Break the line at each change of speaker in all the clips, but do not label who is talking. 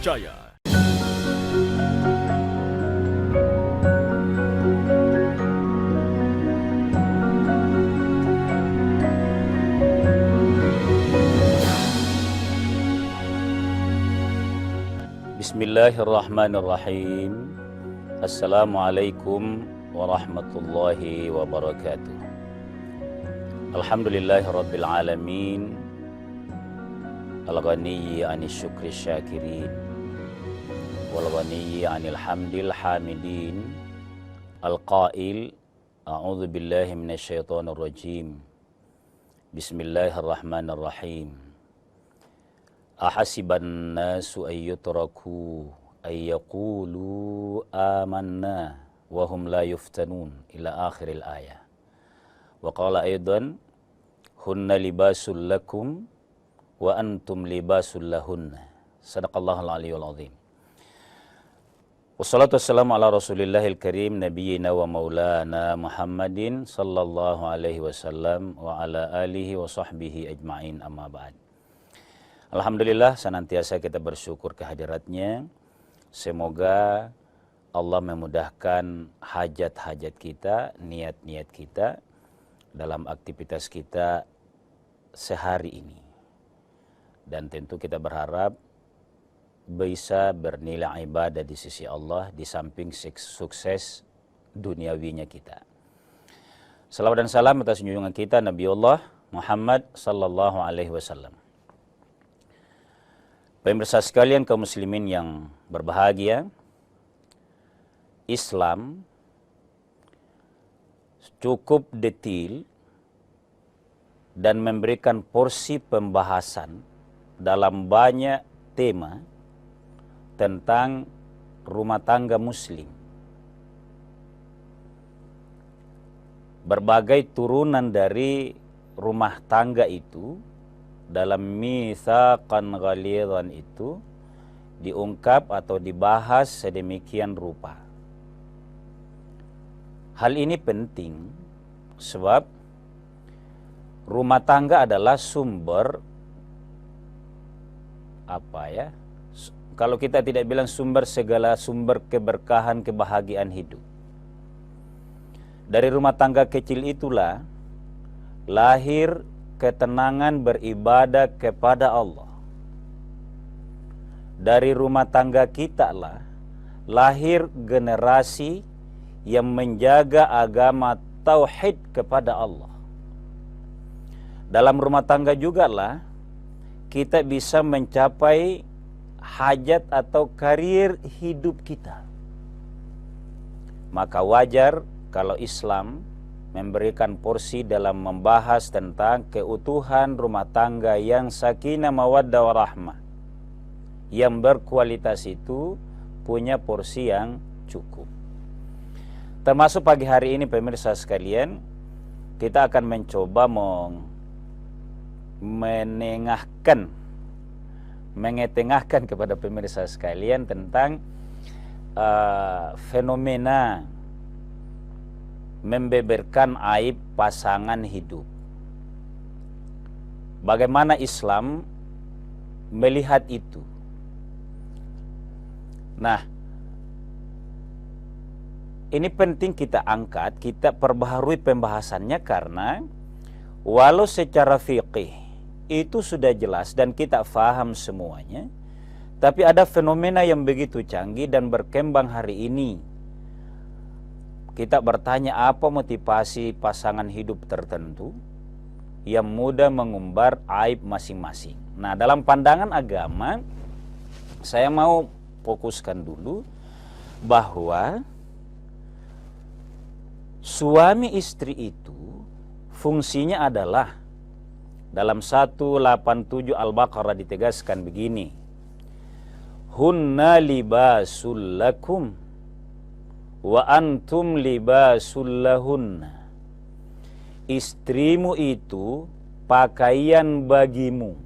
terpercaya.
Bismillahirrahmanirrahim. Assalamualaikum warahmatullahi wabarakatuh. Alhamdulillahirabbil alamin. Al-ghaniyyi 'anil syukri syakirin wal ghaniyyi 'anil hamdil hamidin. Al-qail a'udzu billahi minasyaitonir rajim. Bismillahirrahmanirrahim. Ahasiban nasu ayyutraku ayyaqulu amanna wa hum la yuftanun ila akhiril ayah. Wa qala aidan hunna libasul lakum wa antum libasul lahunna. Sadaqallahul aliyyul azim. Wassalatu wassalamu ala rasulillahil karim nabiyyina wa maulana Muhammadin sallallahu alaihi wasallam wa ala alihi wa sahbihi ajma'in, amma ba'd. Alhamdulillah, senantiasa kita bersyukur kehadiratnya. Semoga Allah memudahkan hajat-hajat kita, niat-niat kita dalam aktivitas kita sehari ini. Dan tentu kita berharap bisa bernilai ibadah di sisi Allah di samping sukses duniawinya kita. Salawat dan salam atas junjungan kita Nabiullah Muhammad sallallahu alaihi wasallam. Pemirsa sekalian, kaum muslimin yang berbahagia, Islam cukup detail dan memberikan porsi pembahasan dalam banyak tema tentang rumah tangga muslim. Berbagai turunan dari rumah tangga itu dalam mitsaqan ghalidhan itu diungkap atau dibahas sedemikian rupa. Hal ini penting sebab rumah tangga adalah sumber kalau kita tidak bilang sumber segala sumber keberkahan, kebahagiaan hidup. Dari rumah tangga kecil itulah lahir ketenangan beribadah kepada Allah. Dari rumah tangga kita lah lahir generasi yang menjaga agama tauhid kepada Allah. Dalam rumah tangga juga lah kita bisa mencapai hajat atau karir hidup kita. Maka wajar kalau Islam memberikan porsi dalam membahas tentang keutuhan rumah tangga yang sakinah mawaddah warahmah, yang berkualitas itu punya porsi yang cukup. Termasuk pagi hari ini pemirsa sekalian, kita akan mencoba mengetengahkan kepada pemirsa sekalian tentang fenomena membeberkan aib pasangan hidup. Bagaimana Islam melihat itu? Nah, ini penting kita angkat, kita perbaharui pembahasannya karena walau secara fiqih itu sudah jelas dan kita faham semuanya, tapi ada fenomena yang begitu canggih dan berkembang hari ini. Kita bertanya apa motivasi pasangan hidup tertentu yang mudah mengumbar aib masing-masing. Nah, dalam pandangan agama, saya mau fokuskan dulu bahwa suami istri itu fungsinya adalah dalam 187 Al-Baqarah ditegaskan begini. Hunna libasul lakum wa antum libasul lahunna. Istrimu itu pakaian bagimu.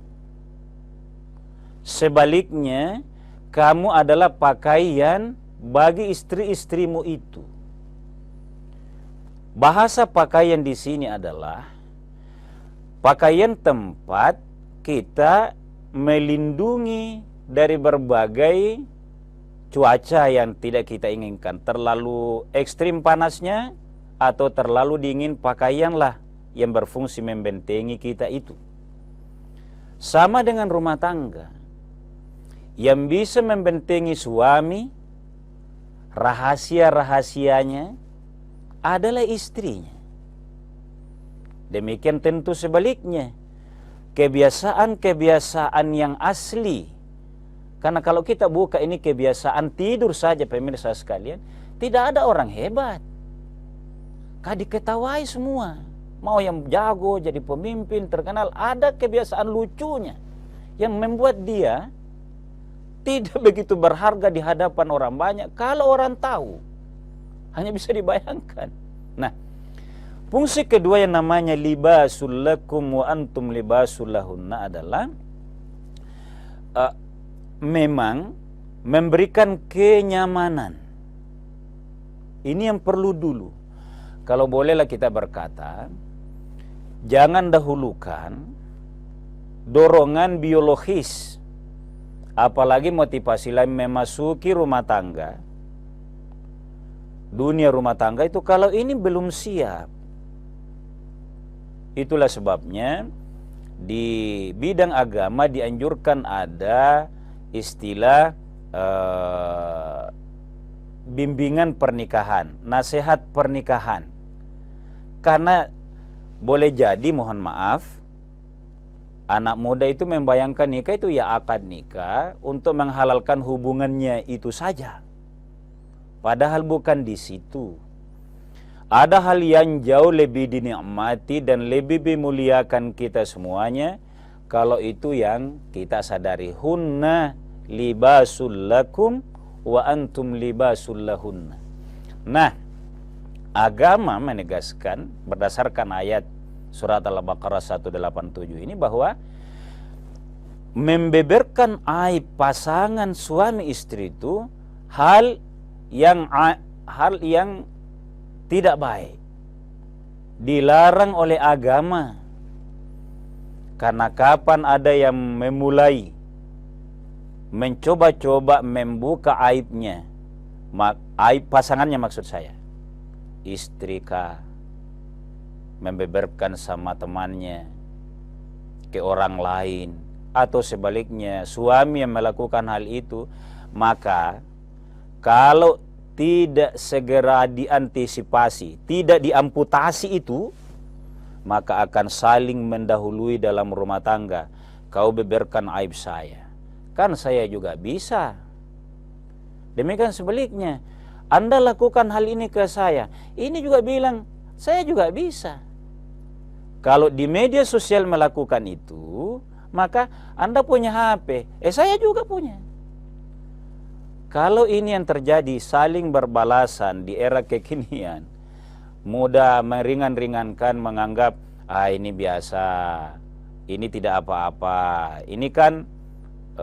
Sebaliknya, kamu adalah pakaian bagi istri-istrimu itu. Bahasa pakaian di sini adalah pakaian tempat kita melindungi dari berbagai cuaca yang tidak kita inginkan. Terlalu ekstrim panasnya atau terlalu dingin, pakaianlah yang berfungsi membentengi kita itu. Sama dengan rumah tangga. Yang bisa membentengi suami, rahasia-rahasianya adalah istrinya. Demikian tentu sebaliknya. Kebiasaan-kebiasaan yang asli. Karena kalau kita buka ini kebiasaan tidur saja pemirsa sekalian, tidak ada orang hebat. Diketawai semua. Mau yang jago jadi pemimpin terkenal, ada kebiasaan lucunya yang membuat dia tidak begitu berharga di hadapan orang banyak. Kalau orang tahu, hanya bisa dibayangkan. Nah, fungsi kedua yang namanya libasul lakum wa antum libasul lahunna adalah memang memberikan kenyamanan. Ini yang perlu dulu. Kalau bolehlah kita berkata, jangan dahulukan dorongan biologis, apalagi motivasi lain memasuki rumah tangga. Dunia rumah tangga itu kalau ini belum siap. Itulah sebabnya di bidang agama dianjurkan ada istilah bimbingan pernikahan, nasihat pernikahan. Karena boleh jadi, mohon maaf, anak muda itu membayangkan nikah itu ya akad nikah untuk menghalalkan hubungannya itu saja. Padahal bukan di situ. Ada hal yang jauh lebih dinikmati dan lebih dimuliakan kita semuanya. Kalau itu yang kita sadari. Hunna libasul lakum wa antum libasul lahunna. Nah, agama menegaskan berdasarkan ayat surat Al-Baqarah 187 ini bahwa membeberkan aib pasangan suami istri itu hal yang tidak baik, dilarang oleh agama. Karena kapan ada yang memulai mencoba-coba membuka aibnya, aib pasangannya maksud saya, istri kah membeberkan sama temannya ke orang lain, atau sebaliknya suami yang melakukan hal itu, maka kalau tidak segera diantisipasi, tidak diamputasi itu, maka akan saling mendahului dalam rumah tangga. Kau beberkan aib saya, kan saya juga bisa. Demikian sebaliknya, Anda lakukan hal ini ke saya, ini juga bilang saya juga bisa. Kalau di media sosial melakukan itu, maka Anda punya HP, saya juga punya. Kalau ini yang terjadi, saling berbalasan di era kekinian, mudah meringan-ringankan, menganggap ini biasa, ini tidak apa-apa, ini kan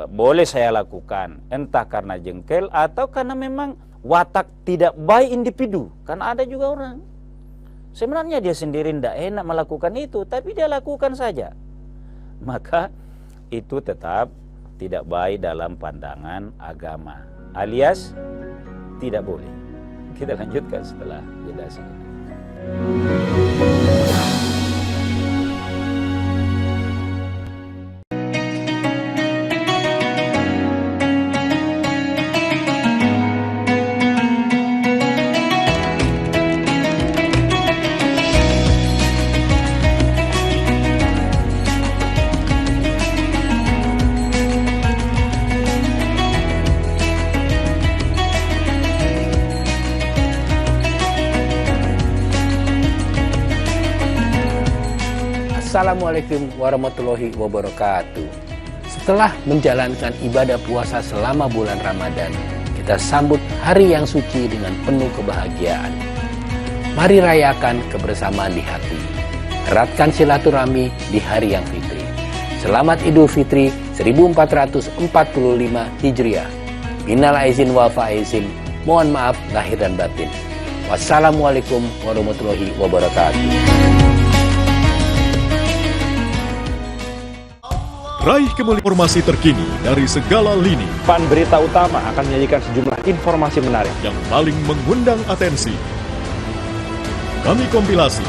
boleh saya lakukan, entah karena jengkel atau karena memang watak tidak baik individu. Karena ada juga orang sebenarnya dia sendiri tidak enak melakukan itu, tapi dia lakukan saja. Maka itu tetap tidak baik dalam pandangan agama, alias tidak boleh. Kita lanjutkan setelah jeda sejenak.
Assalamualaikum warahmatullahi wabarakatuh. Setelah menjalankan ibadah puasa selama bulan Ramadan, kita sambut hari yang suci dengan penuh kebahagiaan. Mari rayakan kebersamaan di hati. Eratkan silaturahmi di hari yang fitri. Selamat Idul Fitri 1445 Hijriah. Minal aizin wal faizin. Mohon maaf lahir dan batin. Wassalamualaikum warahmatullahi wabarakatuh.
Raih kemuliaan informasi terkini dari segala lini
Pan Berita Utama akan menyajikan sejumlah informasi menarik
yang paling mengundang atensi. Kami kompilasi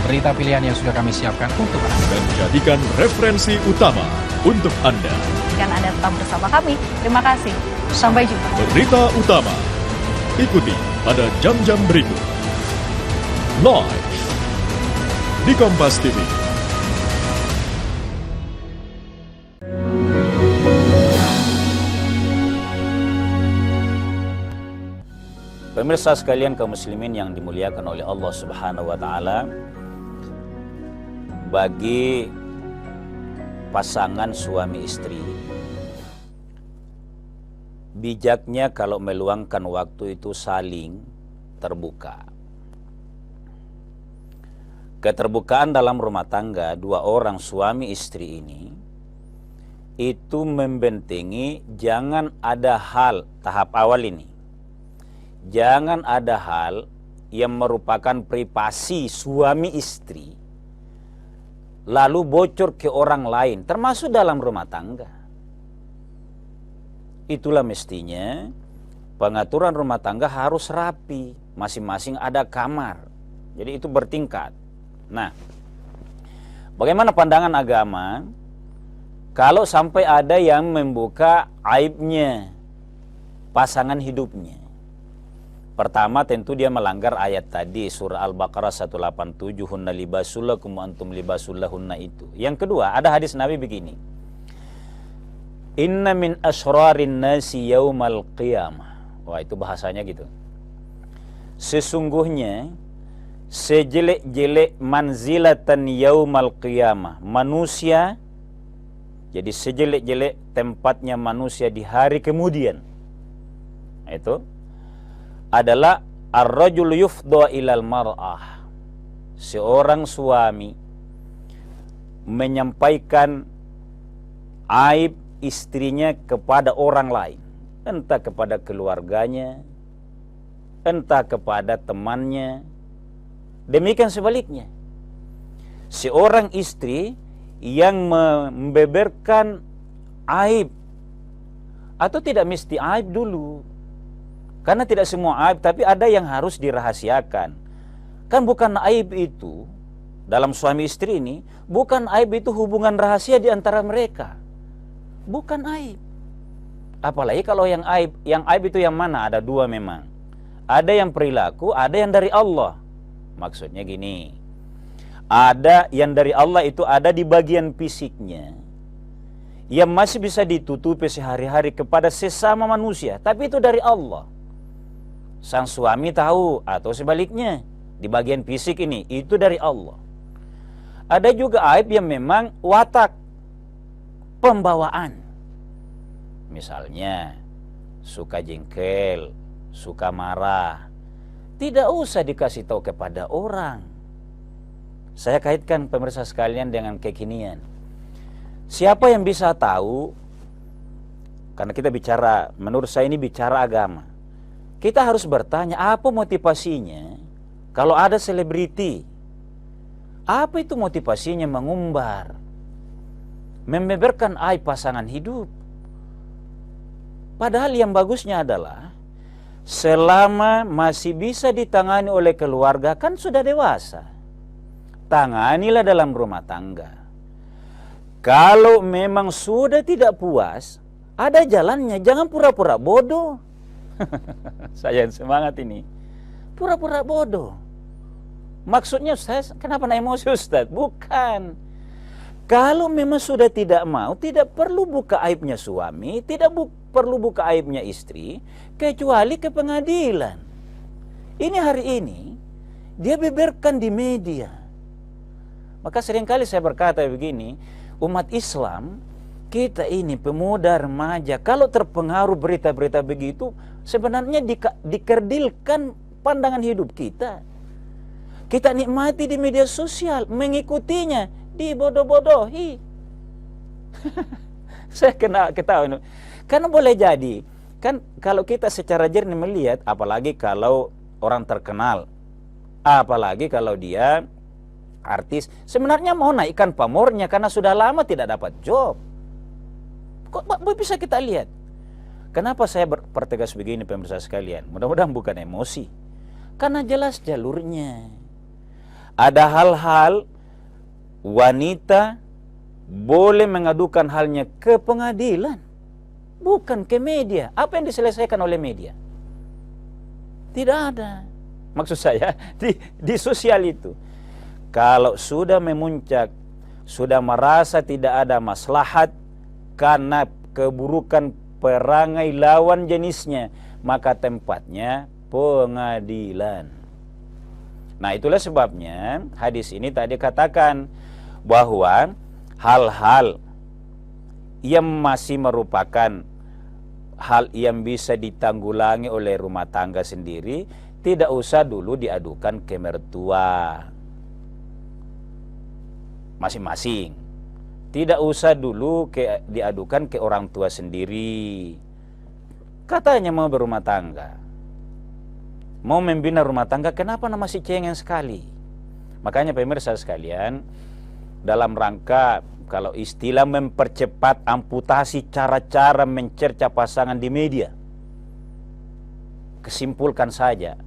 berita pilihan yang sudah kami siapkan untuk Anda
dan jadikan referensi utama untuk Anda.
Dan Anda tetap bersama kami. Terima kasih. Sampai jumpa.
Berita utama ikuti pada jam-jam berikut. Live di Kompas TV.
Pemirsa sekalian kaum muslimin yang dimuliakan oleh Allah Subhanahu wa taala, bagi pasangan suami istri, bijaknya kalau meluangkan waktu itu saling terbuka. Keterbukaan dalam rumah tangga dua orang suami istri ini itu membentengi jangan ada hal tahap awal ini. Jangan ada hal yang merupakan privasi suami istri lalu bocor ke orang lain, termasuk dalam rumah tangga. Itulah mestinya pengaturan rumah tangga harus rapi, masing-masing ada kamar. Jadi itu bertingkat. Nah, bagaimana pandangan agama kalau sampai ada yang membuka aibnya pasangan hidupnya? Pertama tentu dia melanggar ayat tadi surah Al-Baqarah 187, hunna libasul lakum wa antum libasul lahunna itu. Yang kedua, ada hadis Nabi begini. Inna min asrarin nasi yaumal qiyamah. Wah, itu bahasanya gitu. Sesungguhnya sejelek-jelek manzilatan yaumal qiyamah. Manusia, jadi sejelek-jelek tempatnya manusia di hari kemudian. Itu adalah ar-rajul yufdha ilal mar'ah. Seorang suami menyampaikan aib istrinya kepada orang lain, entah kepada keluarganya, entah kepada temannya. Demikian sebaliknya, seorang istri yang membeberkan aib, atau tidak mesti aib dulu, karena tidak semua aib, tapi ada yang harus dirahasiakan. Kan bukan aib itu, dalam suami istri ini, bukan aib itu hubungan rahasia di antara mereka. Bukan aib. Apalagi kalau yang aib itu yang mana? Ada dua memang. Ada yang perilaku, ada yang dari Allah. Maksudnya gini, ada yang dari Allah itu ada di bagian fisiknya, yang masih bisa ditutupi sehari-hari kepada sesama manusia, tapi itu dari Allah. Sang suami tahu, atau sebaliknya di bagian fisik ini itu dari Allah. Ada juga aib yang memang watak, pembawaan. Misalnya suka jengkel, suka marah, tidak usah dikasih tahu kepada orang. Saya kaitkan pemirsa sekalian dengan kekinian. Siapa yang bisa tahu? Karena kita bicara, menurut saya ini bicara agama. Kita harus bertanya apa motivasinya kalau ada selebriti. Apa itu motivasinya mengumbar, membeberkan aib pasangan hidup? Padahal yang bagusnya adalah selama masih bisa ditangani oleh keluarga, kan sudah dewasa, tanganilah dalam rumah tangga. Kalau memang sudah tidak puas, ada jalannya, jangan pura-pura bodoh. Saya semangat ini. Pura-pura bodoh. Maksudnya Ustaz, kenapa naik emosi Ustaz? Bukan. Kalau memang sudah tidak mau, tidak perlu buka aibnya suami, tidak perlu buka aibnya istri, kecuali ke pengadilan. Ini hari ini, dia beberkan di media. Maka seringkali saya berkata begini, umat Islam, kita ini pemuda remaja, kalau terpengaruh berita-berita begitu, sebenarnya dikerdilkan pandangan hidup kita. Kita nikmati di media sosial, mengikutinya, dibodoh-bodohi. Saya ketahui. Karena boleh jadi, kan kalau kita secara jernih melihat, apalagi kalau orang terkenal, apalagi kalau dia artis, sebenarnya mau naikkan pamornya karena sudah lama tidak dapat job. Kok bisa kita lihat? Kenapa saya bertegas begini pemirsa sekalian? Mudah-mudahan bukan emosi. Karena jelas jalurnya. Ada hal-hal wanita boleh mengadukan halnya ke pengadilan, bukan ke media. Apa yang diselesaikan oleh media? Tidak ada. Maksud saya di sosial itu, kalau sudah memuncak, sudah merasa tidak ada maslahat karena keburukan perangai lawan jenisnya, maka tempatnya pengadilan. Nah, itulah sebabnya hadis ini tadi katakan bahwa hal-hal yang masih merupakan hal yang bisa ditanggulangi oleh rumah tangga sendiri, tidak usah dulu diadukan ke mertua masing-masing. Tidak usah dulu diadukan ke orang tua sendiri. Katanya mau berumah tangga, mau membina rumah tangga, kenapa masih cengeng sekali? Makanya pemirsa sekalian, dalam rangka kalau istilah mempercepat amputasi cara-cara mencerca pasangan di media, kesimpulkan saja,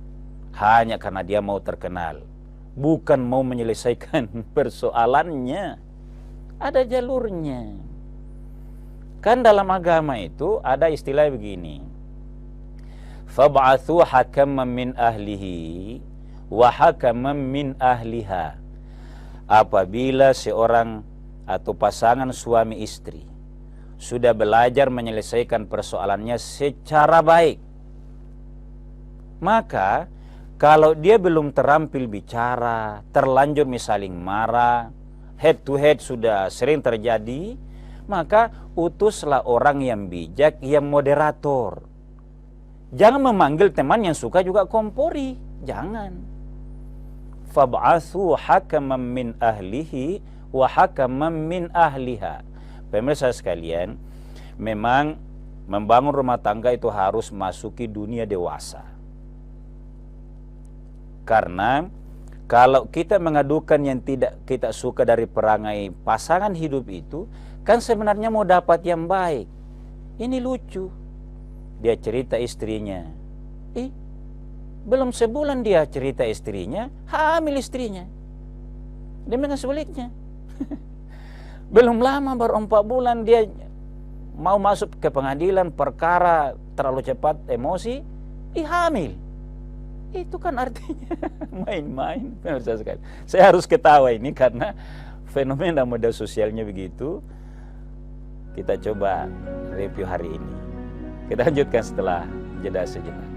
hanya karena dia mau terkenal, bukan mau menyelesaikan persoalannya. Ada jalurnya. Kan dalam agama itu ada istilah begini, fab'athu hakaman min ahlihi wa hakaman min ahliha. Apabila seorang atau pasangan suami istri sudah belajar menyelesaikan persoalannya secara baik, maka kalau dia belum terampil bicara, terlanjur saling marah, head to head sudah sering terjadi, maka utuslah orang yang bijak, yang moderator. Jangan memanggil teman yang suka juga kompori, jangan. Fab'athu hakaman min ahlihi wa hakaman min ahliha. Pemirsa sekalian, memang membangun rumah tangga itu harus masuki dunia dewasa. Karena kalau kita mengadukan yang tidak kita suka dari perangai pasangan hidup itu, kan sebenarnya mau dapat yang baik. Ini lucu. Dia cerita istrinya. Belum sebulan dia cerita istrinya, hamil istrinya. Demikian sebaliknya. Belum lama, baru 4 bulan dia mau masuk ke pengadilan, perkara terlalu cepat, emosi, hamil. Itu kan artinya main-main. Saya harus ketawa ini karena fenomena media sosialnya begitu. Kita coba review hari ini. Kita lanjutkan setelah jeda sejenak.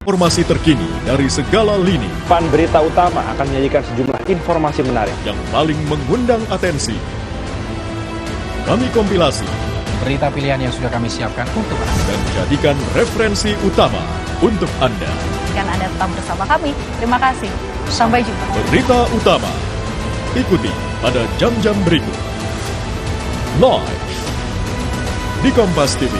Informasi terkini dari segala lini
Pan Berita Utama akan menyajikan sejumlah informasi menarik
yang paling mengundang atensi. Kami kompilasi
Berita pilihan yang sudah kami siapkan untuk Anda.
dan jadikan referensi utama untuk Anda.
Kan Anda tetap bersama kami. Terima kasih. Sampai jumpa.
Berita utama ikuti pada jam-jam berikut. Live di Kompas TV.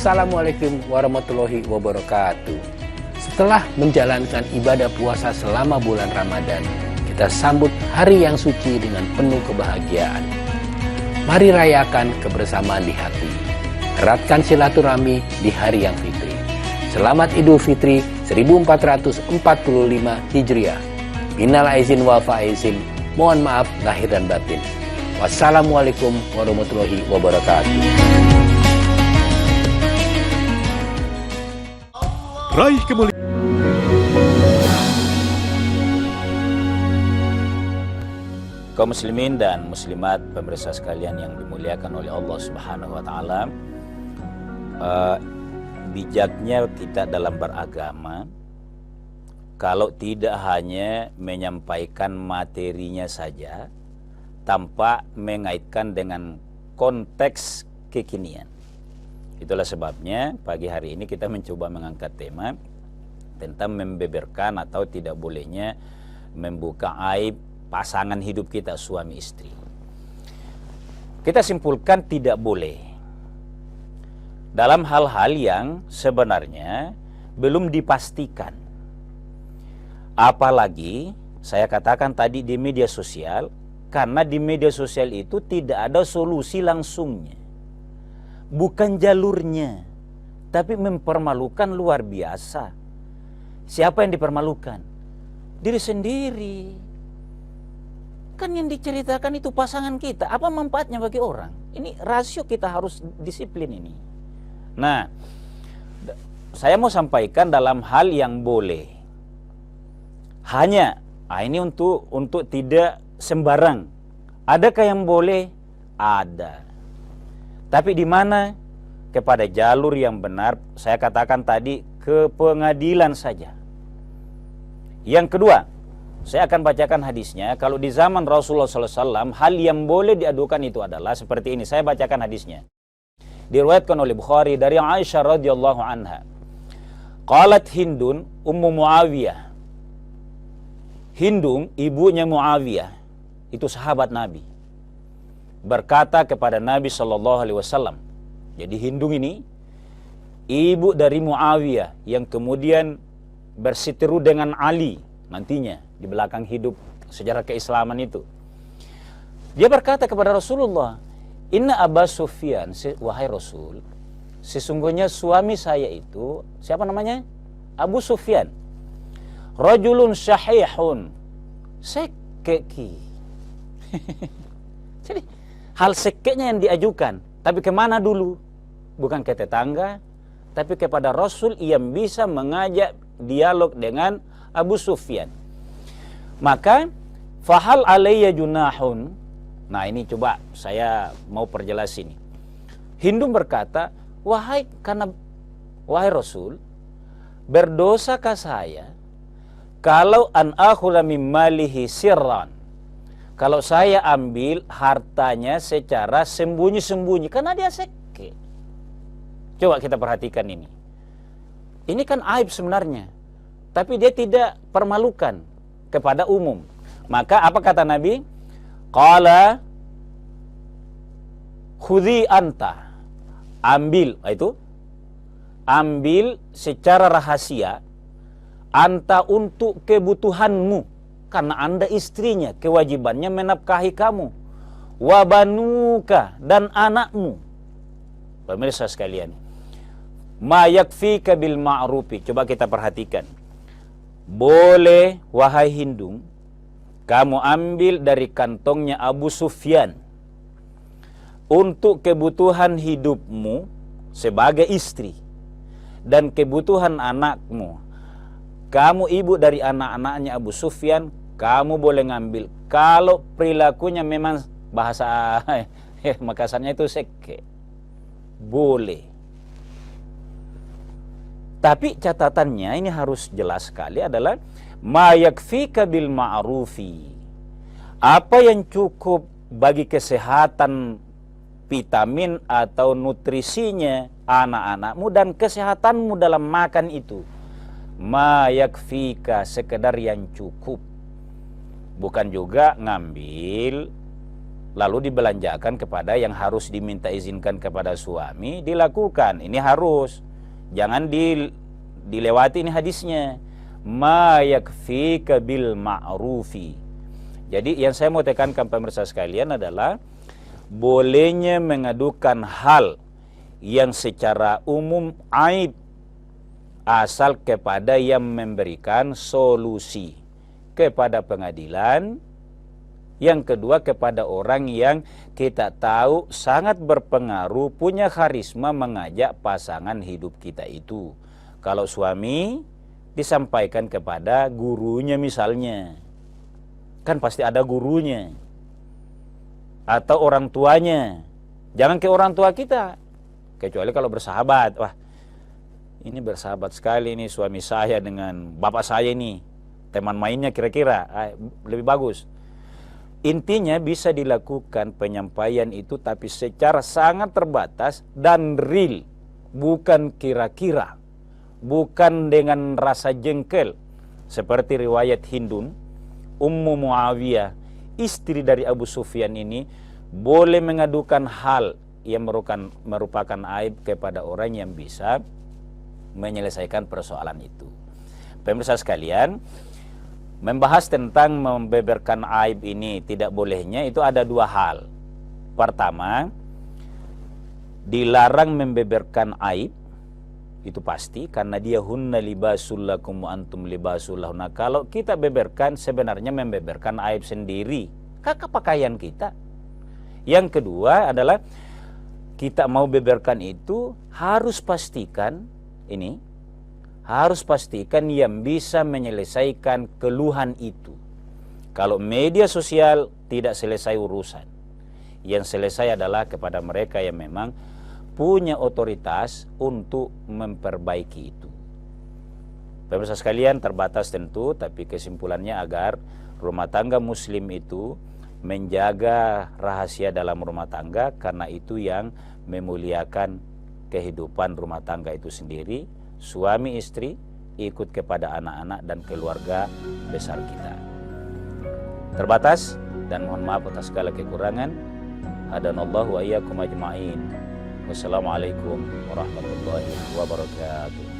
Assalamualaikum warahmatullahi wabarakatuh. Setelah menjalankan ibadah puasa selama bulan Ramadan, kita sambut hari yang suci dengan penuh kebahagiaan. Mari rayakan kebersamaan di hati. Eratkan silaturahmi di hari yang fitri. Selamat Idul Fitri 1445 Hijriah. Minal aizin wal faizin. Mohon maaf lahir dan batin. Wassalamualaikum warahmatullahi wabarakatuh.
Raih kemuliaan.
Kaum muslimin dan muslimat, pemirsa sekalian yang dimuliakan oleh Allah Subhanahu wa taala, bijaknya kita dalam beragama kalau tidak hanya menyampaikan materinya saja tanpa mengaitkan dengan konteks kekinian. Itulah sebabnya pagi hari ini kita mencoba mengangkat tema tentang membeberkan atau tidak bolehnya membuka aib pasangan hidup kita, suami istri. Kita simpulkan tidak boleh dalam hal-hal yang sebenarnya belum dipastikan. Apalagi saya katakan tadi di media sosial, karena di media sosial itu tidak ada solusi langsungnya. Bukan jalurnya, tapi mempermalukan luar biasa. Siapa yang dipermalukan? Diri sendiri. Kan yang diceritakan itu pasangan kita. Apa manfaatnya bagi orang? Ini rasio kita harus disiplin ini. Nah, saya mau sampaikan dalam hal yang boleh. Hanya, ini untuk tidak sembarang. Adakah yang boleh? Ada. Tapi di mana? Kepada jalur yang benar, saya katakan tadi, ke pengadilan saja. Yang kedua, saya akan bacakan hadisnya. Kalau di zaman Rasulullah SAW, hal yang boleh diadukan itu adalah seperti ini. Saya bacakan hadisnya. Diriwayatkan oleh Bukhari dari Aisyah radhiyallahu anha. Qalat Hindun ummu Muawiyah. Hindun ibunya Muawiyah, itu sahabat Nabi, berkata kepada Nabi SAW. Jadi Hindun ini ibu dari Muawiyah yang kemudian berseteru dengan Ali nantinya di belakang hidup sejarah keislaman itu. Dia berkata kepada Rasulullah, Inna Aba Sufyan, wahai Rasul, sesungguhnya suami saya itu, siapa namanya? Abu Sufyan. Rajulun syahihun, sekeki. Jadi hal sekeknya yang diajukan, tapi kemana dulu? Bukan ke tetangga, tapi kepada Rasul yang bisa mengajak dialog dengan Abu Sufyan. Maka fahal alayya junahun. Nah ini coba saya mau perjelas ini. Hindu berkata, wahai Rasul, berdosakah saya kalau an akhudha min malihi sirran, kalau saya ambil hartanya secara sembunyi-sembunyi karena dia seke. Coba kita perhatikan ini. Ini kan aib sebenarnya, tapi dia tidak permalukan kepada umum. Maka apa kata Nabi? Qala khudhi anta, ambil, itu ambil secara rahasia, anta untuk kebutuhanmu, karena anda istrinya, kewajibannya menafkahi kamu, wabanuka, dan anakmu. Pemirsa sekalian, ma yakfika bil ma'rufi. Coba kita perhatikan. Boleh, wahai Hindung, kamu ambil dari kantongnya Abu Sufyan untuk kebutuhan hidupmu sebagai istri dan kebutuhan anakmu. Kamu ibu dari anak-anaknya Abu Sufyan, kamu boleh ngambil. Kalau perilakunya memang bahasa Makassarnya itu seke, boleh. Tapi catatannya ini harus jelas sekali adalah ma yakfika bil ma'rufi. Apa yang cukup bagi kesehatan vitamin atau nutrisinya anak-anakmu dan kesehatanmu dalam makan itu. Ma yakfika, sekedar yang cukup. Bukan juga ngambil lalu dibelanjakan kepada yang harus diminta izinkan kepada suami, dilakukan. Ini harus. Jangan dilewati ini hadisnya. Ma yakfika bil ma'rufi. Jadi yang saya mau tekankan pemirsa sekalian adalah bolehnya mengadukan hal yang secara umum aib asal kepada yang memberikan solusi, kepada pengadilan. Yang kedua, kepada orang yang kita tahu sangat berpengaruh, punya karisma mengajak pasangan hidup kita itu. Kalau suami, disampaikan kepada gurunya misalnya. Kan pasti ada gurunya. Atau orang tuanya. Jangan ke orang tua kita. Kecuali kalau bersahabat. Wah, ini bersahabat sekali nih suami saya dengan bapak saya ini. teman mainnya kira-kira lebih bagus. Intinya bisa dilakukan penyampaian itu tapi secara sangat terbatas dan real, bukan kira-kira, bukan dengan rasa jengkel. Seperti riwayat Hindun, Ummu Muawiyah, istri dari Abu Sufyan ini, boleh mengadukan hal yang merupakan aib kepada orang yang bisa menyelesaikan persoalan itu. Pemirsa sekalian, membahas tentang membeberkan aib ini tidak bolehnya itu ada dua hal. Pertama, dilarang membeberkan aib, itu pasti, karena dia hunna libasul lakum wa antum libasul lahunna. Kalau kita beberkan sebenarnya membeberkan aib sendiri, kakak pakaian kita. Yang kedua adalah kita mau beberkan itu harus pastikan yang bisa menyelesaikan keluhan itu. Kalau media sosial tidak selesai urusan, yang selesai adalah kepada mereka yang memang punya otoritas untuk memperbaiki itu. Pemirsa sekalian, terbatas tentu, tapi kesimpulannya agar rumah tangga muslim itu menjaga rahasia dalam rumah tangga, karena itu yang memuliakan kehidupan rumah tangga itu sendiri. Suami istri ikut kepada anak-anak dan keluarga besar kita. Terbatas dan mohon maaf atas segala kekurangan. Hadanallahu wa iyyakum ajma'in. Wassalamualaikum warahmatullahi wabarakatuh.